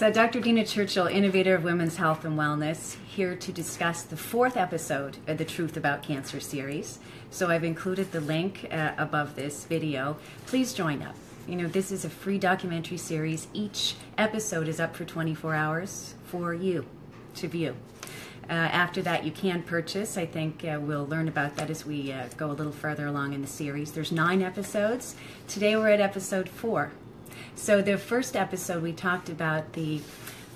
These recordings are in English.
So Dr. Dina Churchill, innovator of women's health and wellness, here to discuss the 4th episode of the Truth About Cancer series. So I've included the link above this video. Please join up. You know, this is a free documentary series. Each episode is up for 24 hours for you to view. After that, you can purchase. I think we'll learn about that as we go a little further along in the series. There's 9 episodes. Today we're at episode 4. So the first episode, we talked about the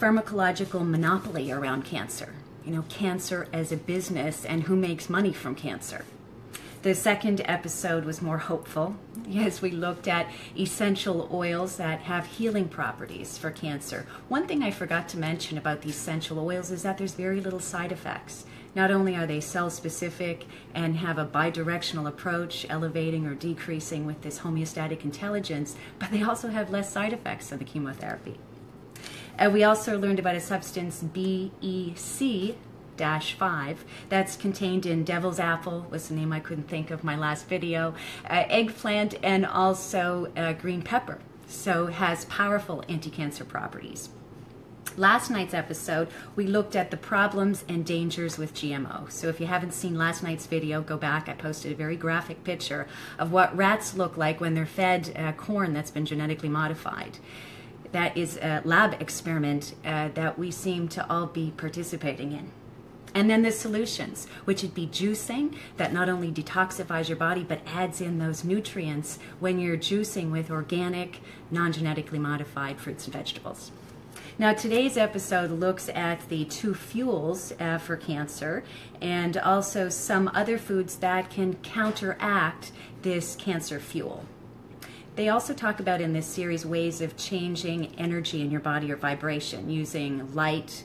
pharmacological monopoly around cancer. You know, cancer as a business and who makes money from cancer. The second episode was more hopeful, as we looked at essential oils that have healing properties for cancer. One thing I forgot to mention about the essential oils is that there's very little side effects. Not only are they cell-specific and have a bidirectional approach, elevating or decreasing with this homeostatic intelligence, but they also have less side effects than the chemotherapy. We also learned about a substance BEC-5 that's contained in devil's apple, was the name I couldn't think of my last video, eggplant, and also green pepper. So has powerful anti-cancer properties. Last night's episode, we looked at the problems and dangers with GMO. So if you haven't seen last night's video, go back. I posted a very graphic picture of what rats look like when they're fed corn that's been genetically modified. That is a lab experiment that we seem to all be participating in. And then the solutions, which would be juicing, that not only detoxifies your body, but adds in those nutrients when you're juicing with organic, non-genetically modified fruits and vegetables. Now, today's episode looks at the 2 fuels for cancer and also some other foods that can counteract this cancer fuel. They also talk about in this series ways of changing energy in your body or vibration using light,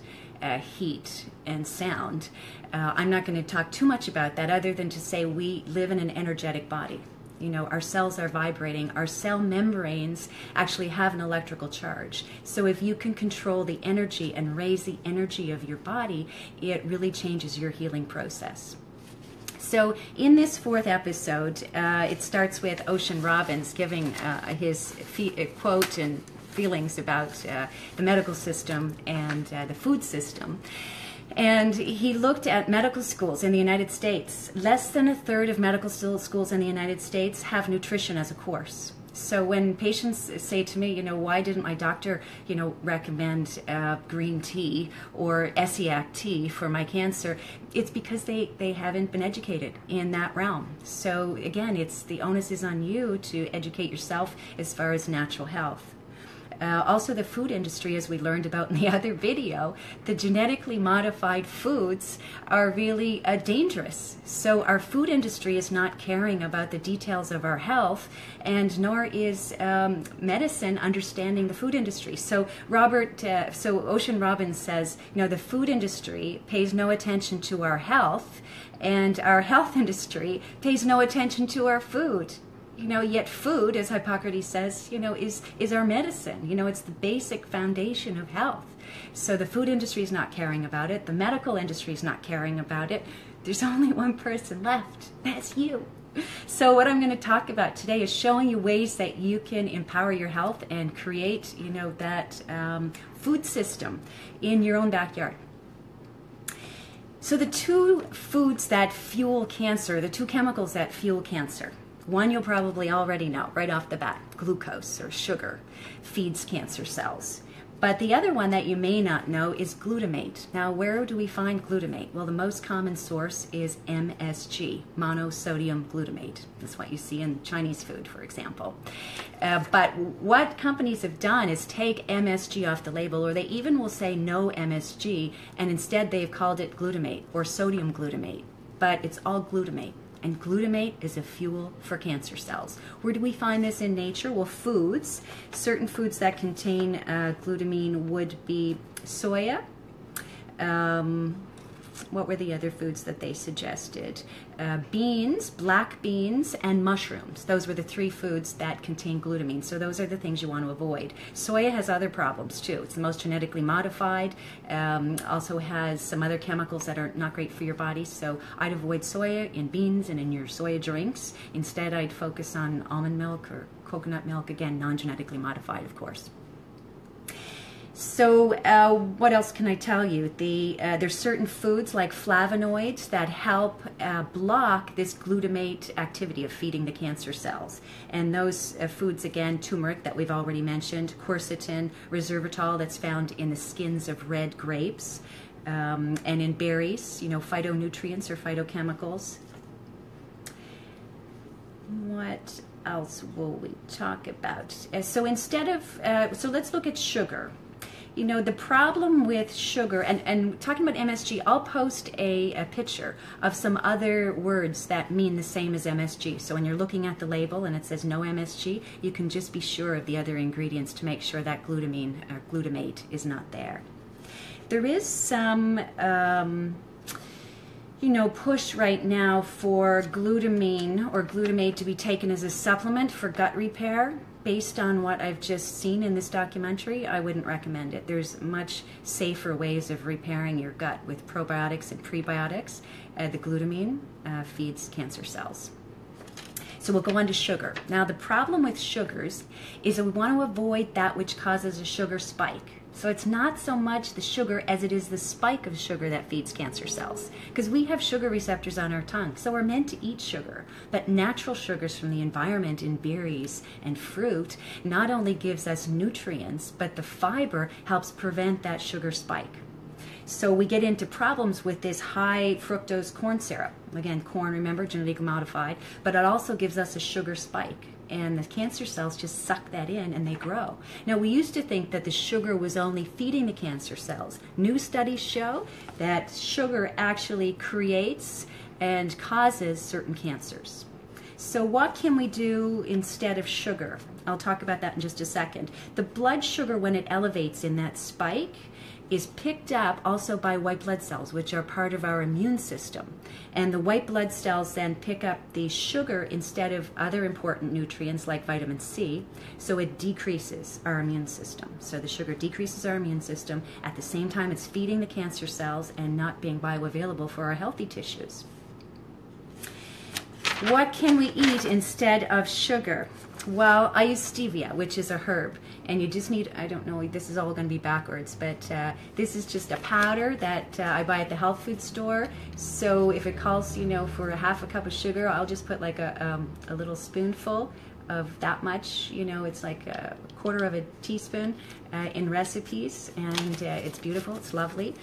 heat, and sound. I'm not going to talk too much about that other than to say we live in an energetic body. You know, our cells are vibrating. Our cell membranes actually have an electrical charge. So if you can control the energy and raise the energy of your body, it really changes your healing process. So in this 4th episode, it starts with Ocean Robbins giving his quote and feelings about the medical system and the food system. And he looked at medical schools in the United States. Less than a third of medical schools in the United States have nutrition as a course. So when patients say to me, you know, why didn't my doctor, you know, recommend green tea or Essiac tea for my cancer? It's because they haven't been educated in that realm. So again, the onus is on you to educate yourself as far as natural health. Also the food industry, as we learned about in the other video, the genetically modified foods are really dangerous. So our food industry is not caring about the details of our health, and nor is medicine understanding the food industry. So Ocean Robbins says, you know, the food industry pays no attention to our health, and our health industry pays no attention to our food. You know, yet food, as Hippocrates says, you know, is our medicine. You know, it's the basic foundation of health. So the food industry is not caring about it. The medical industry is not caring about it. There's only one person left. That's you. So what I'm going to talk about today is showing you ways that you can empower your health and create, you know, that food system in your own backyard. So the 2 foods that fuel cancer, the 2 chemicals that fuel cancer. One you'll probably already know right off the bat, glucose or sugar feeds cancer cells. But the other one that you may not know is glutamate. Now, where do we find glutamate? Well, the most common source is MSG, monosodium glutamate. That's what you see in Chinese food, for example. But what companies have done is take MSG off the label, or they even will say no MSG, and instead they've called it glutamate or sodium glutamate. But it's all glutamate. And glutamate is a fuel for cancer cells. Where do we find this in nature? Well, foods. Certain foods that contain glutamine would be soya. What were the other foods that they suggested? Beans, black beans, and mushrooms. Those were the 3 foods that contain glutamine. So those are the things you want to avoid. Soya has other problems too. It's the most genetically modified. Also has some other chemicals that are not great for your body. So I'd avoid soya in beans and in your soya drinks. Instead, I'd focus on almond milk or coconut milk. Again, non-genetically modified, of course. So what else can I tell you? There's certain foods like flavonoids that help block this glutamate activity of feeding the cancer cells. And those foods, again, turmeric that we've already mentioned, quercetin, resveratrol that's found in the skins of red grapes, and in berries, phytonutrients or phytochemicals. What else will we talk about? So instead of, so let's look at sugar. The problem with sugar, and talking about MSG, I'll post a picture of some other words that mean the same as MSG. So when you're looking at the label and it says no MSG, you can just be sure of the other ingredients to make sure that glutamine or glutamate is not there. There is some, push right now for glutamine or glutamate to be taken as a supplement for gut repair. Based on what I've just seen in this documentary, I wouldn't recommend it. There's much safer ways of repairing your gut with probiotics and prebiotics. The glutamine feeds cancer cells. So we'll go on to sugar. Now the problem with sugars is that we want to avoid that which causes a sugar spike. So it's not so much the sugar as it is the spike of sugar that feeds cancer cells. Because we have sugar receptors on our tongue, so we're meant to eat sugar. But natural sugars from the environment in berries and fruit not only gives us nutrients, but the fiber helps prevent that sugar spike. So we get into problems with this high fructose corn syrup. Again, corn, remember, genetically modified, but it also gives us a sugar spike. And the cancer cells just suck that in and they grow. Now, we used to think that the sugar was only feeding the cancer cells. New studies show that sugar actually creates and causes certain cancers. So what can we do instead of sugar? I'll talk about that in just a second. The blood sugar, when it elevates in that spike, is picked up also by white blood cells, which are part of our immune system. And the white blood cells then pick up the sugar instead of other important nutrients like vitamin C, so it decreases our immune system. So the sugar decreases our immune system. At the same time, it's feeding the cancer cells and not being bioavailable for our healthy tissues. What can we eat instead of sugar? Well, I use stevia, which is a herb, and you just need, I don't know, this is all going to be backwards, but this is just a powder that I buy at the health food store. So if it calls, for a half a cup of sugar, I'll just put like a little spoonful of that much, it's like a quarter of a teaspoon in recipes, and it's beautiful, it's lovely.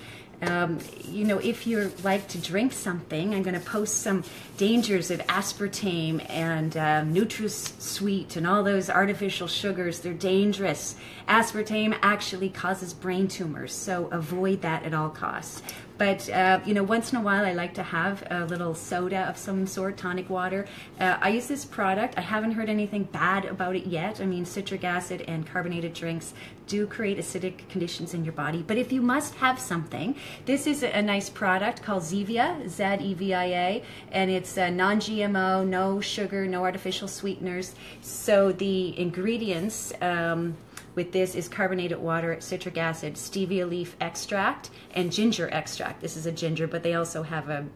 If you like to drink something, I'm going to post some dangers of aspartame and NutraSweet and all those artificial sugars. They're dangerous. Aspartame actually causes brain tumors, so avoid that at all costs. But, once in a while I like to have a little soda of some sort, tonic water. I use this product. I haven't heard anything bad about it yet. I mean, citric acid and carbonated drinks do create acidic conditions in your body. But if you must have something, this is a nice product called Zevia, Z-E-V-I-A, and it's non-GMO, no sugar, no artificial sweeteners. So the ingredients with this is carbonated water, citric acid, stevia leaf extract, and ginger extract. This is a ginger, but they also have a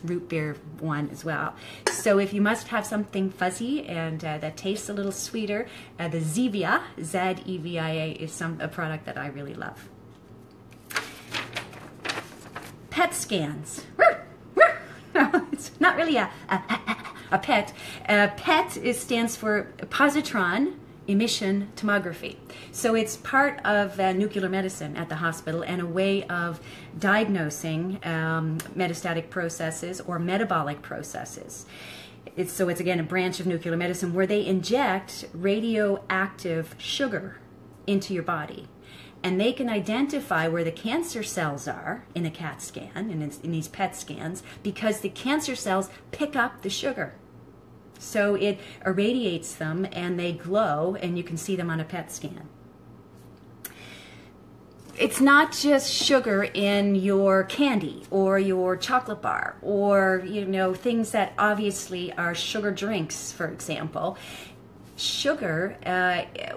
root beer one as well. So if you must have something fuzzy and that tastes a little sweeter, the Zevia, Z-E-V-I-A, is a product that I really love. PET scans. No, it's not really a PET. PET stands for positron emission tomography. So it's part of nuclear medicine at the hospital and a way of diagnosing metastatic processes or metabolic processes. It's again a branch of nuclear medicine where they inject radioactive sugar into your body. And they can identify where the cancer cells are in a CAT scan and in these PET scans because the cancer cells pick up the sugar. So it irradiates them and they glow and you can see them on a PET scan. It's not just sugar in your candy or your chocolate bar or, things that obviously are sugar drinks, for example. Sugar,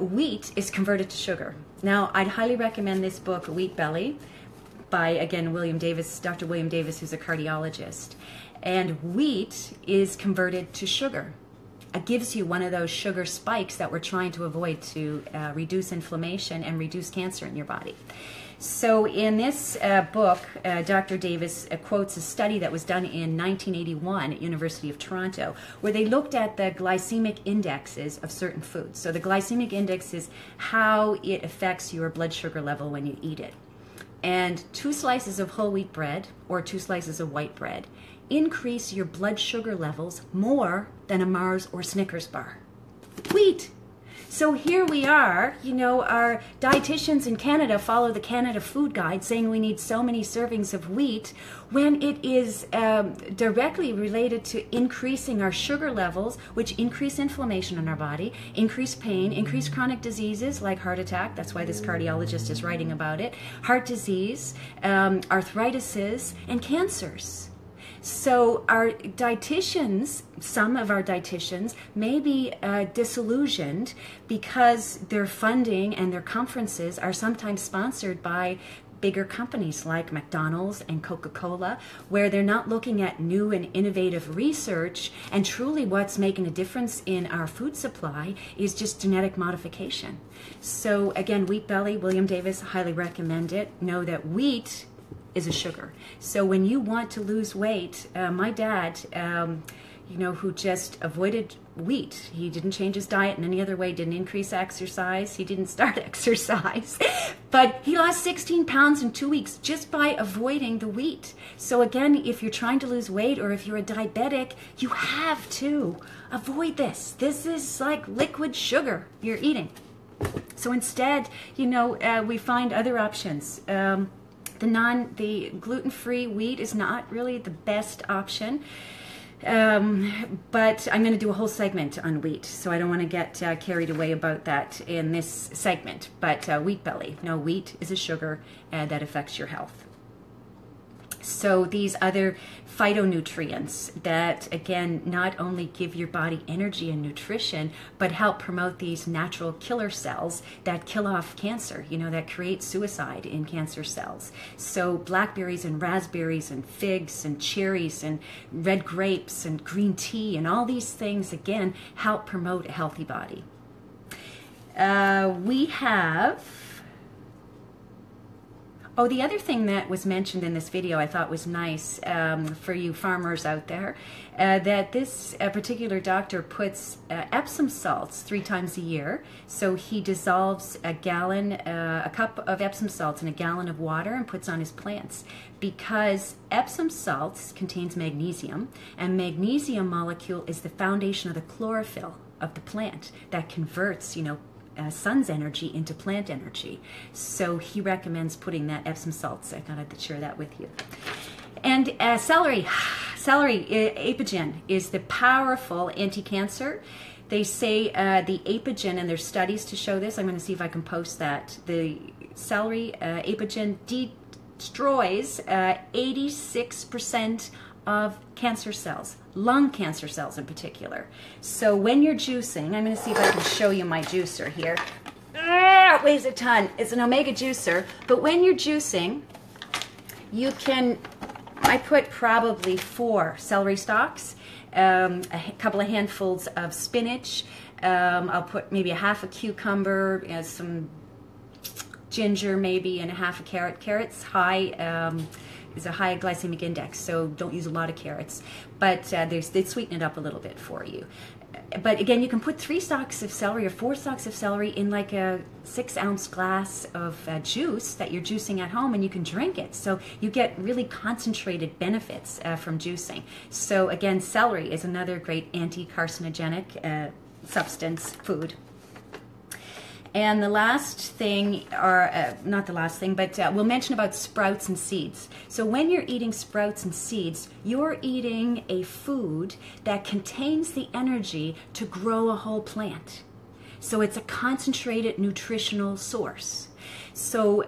wheat is converted to sugar. Now, I'd highly recommend this book, Wheat Belly, by, again, Dr. William Davis, who's a cardiologist. And wheat is converted to sugar. gives you one of those sugar spikes that we're trying to avoid to reduce inflammation and reduce cancer in your body. So in this book, Dr. Davis quotes a study that was done in 1981 at University of Toronto, where they looked at the glycemic indexes of certain foods. So the glycemic index is how it affects your blood sugar level when you eat it. And 2 slices of whole wheat bread or 2 slices of white bread increase your blood sugar levels more than a Mars or Snickers bar. Wheat! So here we are, you know, our dietitians in Canada follow the Canada Food Guide saying we need so many servings of wheat when it is directly related to increasing our sugar levels, which increase inflammation in our body, increase pain, increase chronic diseases like heart attack. That's why this cardiologist is writing about it. Heart disease, arthritises, and cancers. So our dietitians, some of our dietitians, may be disillusioned because their funding and their conferences are sometimes sponsored by bigger companies like McDonald's and Coca-Cola, where they're not looking at new and innovative research, and truly what's making a difference in our food supply is just genetic modification. So again, Wheat Belly, William Davis, highly recommend it. Know that wheat is a sugar. So when you want to lose weight, my dad, you know, who just avoided wheat, he didn't change his diet in any other way, didn't increase exercise, he didn't start exercise, but he lost 16 pounds in 2 weeks just by avoiding the wheat. So again, if you're trying to lose weight or if you're a diabetic, you have to avoid this. This is like liquid sugar you're eating. So instead, you know, we find other options. The gluten-free wheat is not really the best option, but I'm going to do a whole segment on wheat, so I don't want to get carried away about that in this segment. But Wheat Belly, no, wheat is a sugar that affects your health. So these other phytonutrients that, again, not only give your body energy and nutrition, but help promote these natural killer cells that kill off cancer, you know, that create suicide in cancer cells. So blackberries and raspberries and figs and cherries and red grapes and green tea and all these things, again, help promote a healthy body. We have... Oh, the other thing that was mentioned in this video I thought was nice for you farmers out there, that this particular doctor puts Epsom salts 3 times a year. So he dissolves a cup of Epsom salts in a gallon of water and puts on his plants, because Epsom salts contains magnesium, and magnesium molecule is the foundation of the chlorophyll of the plant that converts, you know, sun's energy into plant energy. So he recommends putting that Epsom salts. I thought I'd share that with you. And celery, Apigen, is the powerful anti-cancer. They say the Apigen, and there's studies to show this. I'm going to see if I can post that. The celery, Apigen, destroys 86% of cancer cells, lung cancer cells in particular. So when you're juicing, I'm going to see if I can show you my juicer here. It weighs a ton. It's an Omega juicer, but when you're juicing, you can, I put probably 4 celery stalks, a couple of handfuls of spinach, I'll put maybe a half a cucumber, some ginger maybe, and a half a carrot. Carrots is a high glycemic index, so don't use a lot of carrots, but they sweeten it up a little bit for you. But again, you can put 3 stalks of celery or 4 stalks of celery in like a 6-ounce glass of juice that you're juicing at home, and you can drink it. So you get really concentrated benefits from juicing. So again, celery is another great anti-carcinogenic substance food. And the last thing, or not the last thing, but we'll mention about sprouts and seeds. So when you're eating sprouts and seeds, you're eating a food that contains the energy to grow a whole plant. So it's a concentrated nutritional source. So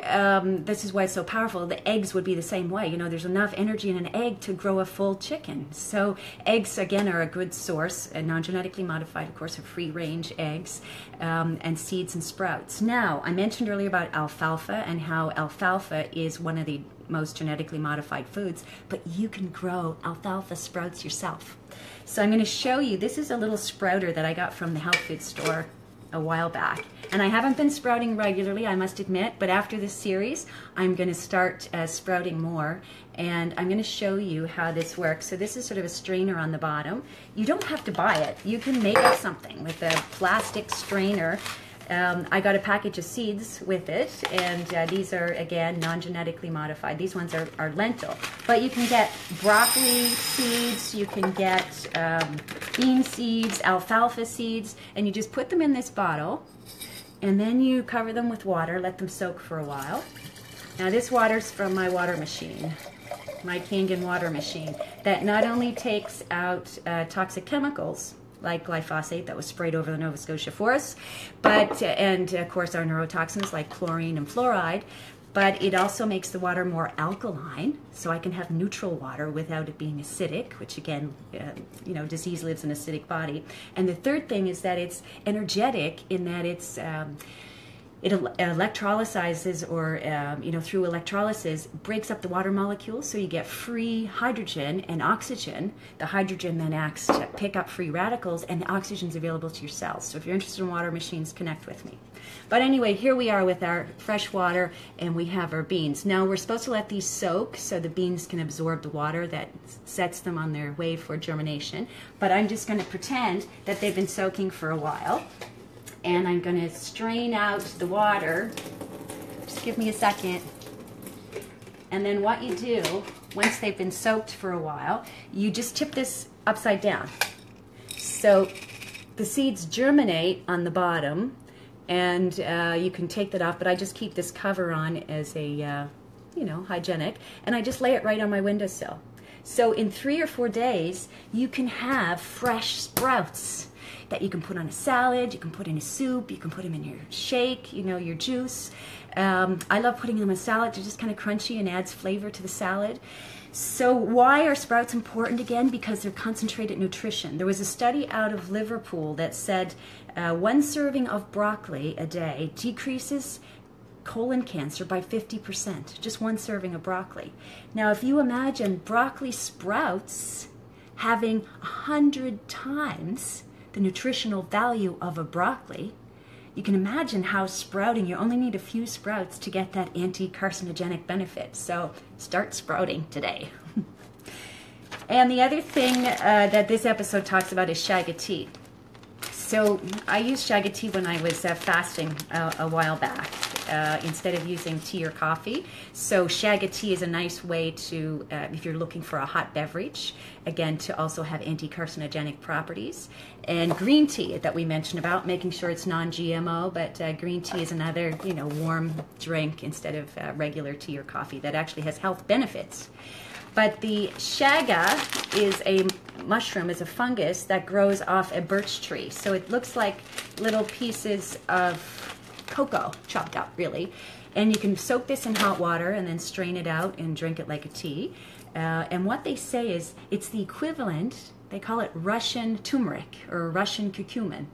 this is why it's so powerful. The eggs would be the same way. You know, there's enough energy in an egg to grow a full chicken. So eggs, again, are a good source. And non-genetically modified, of course, are free-range eggs, and seeds and sprouts. Now, I mentioned earlier about alfalfa and how alfalfa is one of the most genetically modified foods, but you can grow alfalfa sprouts yourself. So I'm going to show you, this is a little sprouter that I got from the health food store a while back. And I haven't been sprouting regularly, I must admit, but after this series, I'm going to start sprouting more, and I'm going to show you how this works. So this is sort of a strainer on the bottom. You don't have to buy it. You can make up something with a plastic strainer. I got a package of seeds with it, and these are, again, non-genetically modified. These ones are lentil. But you can get broccoli seeds, you can get bean seeds, alfalfa seeds, and you just put them in this bottle, and then you cover them with water, let them soak for a while. Now this water's from my water machine, my Kangen water machine, that not only takes out toxic chemicals, like glyphosate that was sprayed over the Nova Scotia forests, but and of course our neurotoxins like chlorine and fluoride, but it also makes the water more alkaline, so I can have neutral water without it being acidic, which again, you know, disease lives in an acidic body. And the third thing is that it's energetic in that it's it electrolyzes, or you know, through electrolysis breaks up the water molecules, so you get free hydrogen and oxygen. The hydrogen then acts to pick up free radicals, and the oxygen is available to your cells. So if you're interested in water machines, connect with me. But anyway, here we are with our fresh water, and we have our beans. Now we're supposed to let these soak so the beans can absorb the water that sets them on their way for germination. But I'm just going to pretend that they've been soaking for a while. And I'm going to strain out the water. Just give me a second. And then what you do, once they've been soaked for a while, you just tip this upside down. So the seeds germinate on the bottom, and you can take that off, but I just keep this cover on as a, you know, hygienic, and I just lay it right on my windowsill. So in 3 or 4 days, you can have fresh sprouts that you can put on a salad, you can put in a soup, you can put them in your shake, you know, your juice. I love putting them in a salad. They're just kind of crunchy and adds flavor to the salad. So why are sprouts important again? Because they're concentrated nutrition. There was a study out of Liverpool that said 1 serving of broccoli a day decreases colon cancer by 50%, just 1 serving of broccoli. Now if you imagine broccoli sprouts having 100 times the nutritional value of a broccoli, you can imagine how sprouting, you only need a few sprouts to get that anti-carcinogenic benefit. So start sprouting today. And the other thing that this episode talks about is Chaga tea. So I used Chaga tea when I was fasting a while back instead of using tea or coffee. So Chaga tea is a nice way to, if you're looking for a hot beverage, again, to also have anti-carcinogenic properties. And green tea that we mentioned about, making sure it's non-GMO, but green tea is another, you know, warm drink instead of regular tea or coffee that actually has health benefits. But the chaga is a mushroom, is a fungus that grows off a birch tree. So it looks like little pieces of cocoa chopped up, really. And you can soak this in hot water and then strain it out and drink it like a tea. And what they say is it's the equivalent, they call it Russian turmeric or Russian curcumin.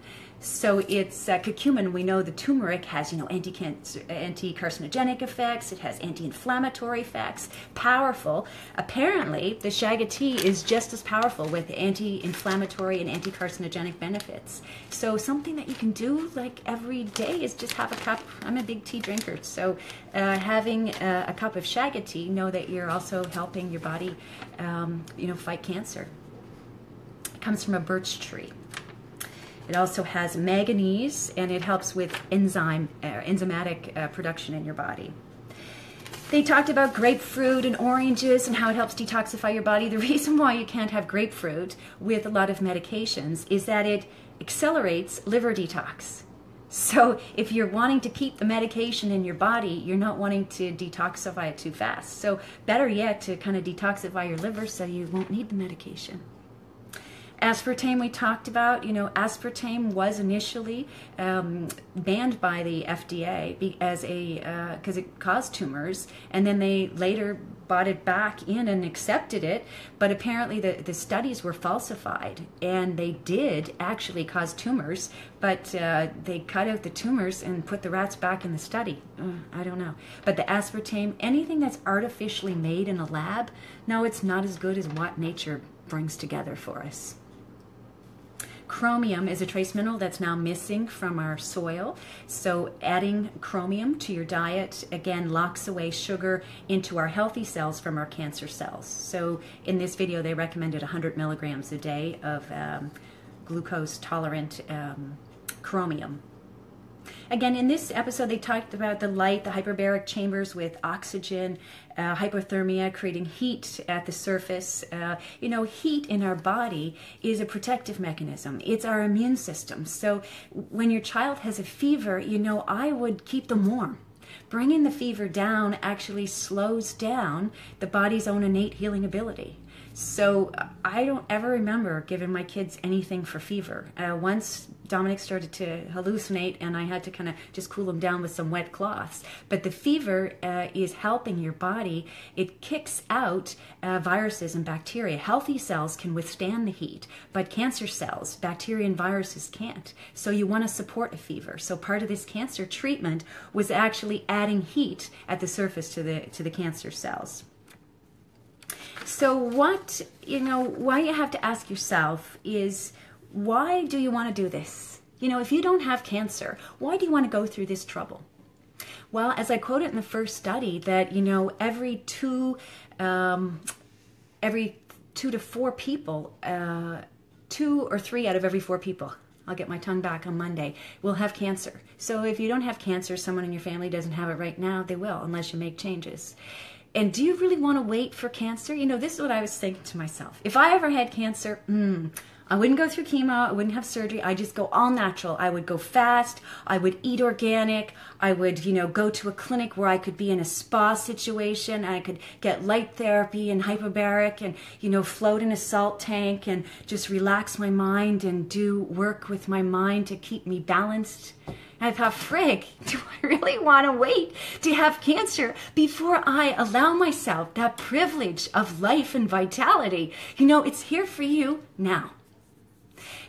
So it's curcumin. We know the turmeric has, you know, anti-carcinogenic effects. It has anti-inflammatory effects. Powerful. Apparently, the Chaga tea is just as powerful with anti-inflammatory and anti-carcinogenic benefits. So something that you can do like every day is just have a cup. I'm a big tea drinker, so having a cup of Chaga tea, know that you're also helping your body, you know, fight cancer. It comes from a birch tree. It also has manganese, and it helps with enzymatic production in your body. They talked about grapefruit and oranges and how it helps detoxify your body. The reason why you can't have grapefruit with a lot of medications is that it accelerates liver detox. So if you're wanting to keep the medication in your body, you're not wanting to detoxify it too fast. So better yet to kind of detoxify your liver so you won't need the medication. Aspartame we talked about. Aspartame was initially banned by the FDA because it caused tumors, and then they later brought it back in and accepted it, but apparently the studies were falsified, and they did actually cause tumors, but they cut out the tumors and put the rats back in the study. I don't know. But the aspartame, anything that's artificially made in a lab, no, it's not as good as what nature brings together for us. Chromium is a trace mineral that's now missing from our soil. So adding chromium to your diet, again, locks away sugar into our healthy cells from our cancer cells. So in this video, they recommended 100 milligrams a day of glucose-tolerant chromium. Again, in this episode, they talked about the light, the hyperbaric chambers with oxygen, hypothermia, creating heat at the surface. Heat in our body is a protective mechanism. It's our immune system. So when your child has a fever, I would keep them warm. Bringing the fever down actually slows down the body's own innate healing ability. So I don't ever remember giving my kids anything for fever. Once Dominic started to hallucinate, and I had to kind of just cool him down with some wet cloths. But the fever is helping your body. It kicks out viruses and bacteria. Healthy cells can withstand the heat, but cancer cells, bacteria and viruses can't. So you want to support a fever. So part of this cancer treatment was actually adding heat at the surface to the cancer cells. So what you have to ask yourself is, why do you want to do this? If you don't have cancer, why do you want to go through this trouble? Well, as I quoted in the first study, that every two to four people, 2 or 3 out of every 4 people, I'll get my tongue back on Monday, will have cancer. So if you don't have cancer, someone in your family doesn't have it right now, they will, unless you make changes. And do you really want to wait for cancer? This is what I was thinking to myself. If I ever had cancer, I wouldn't go through chemo, I wouldn't have surgery, I'd just go all natural. I would go fast, I would eat organic, I would, go to a clinic where I could be in a spa situation, I could get light therapy and hyperbaric and, float in a salt tank and just relax my mind and do work with my mind to keep me balanced. I thought, frig, do I really want to wait to have cancer before I allow myself that privilege of life and vitality? It's here for you now.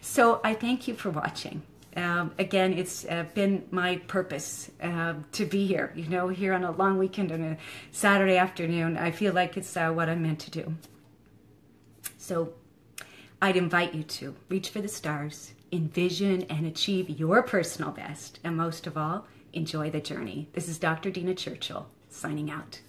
So I thank you for watching. Again, it's been my purpose to be here, here on a long weekend on a Saturday afternoon. I feel like it's what I'm meant to do. So I'd invite you to reach for the stars, envision and achieve your personal best, and most of all, enjoy the journey. This is Dr. Dina Churchill, signing out.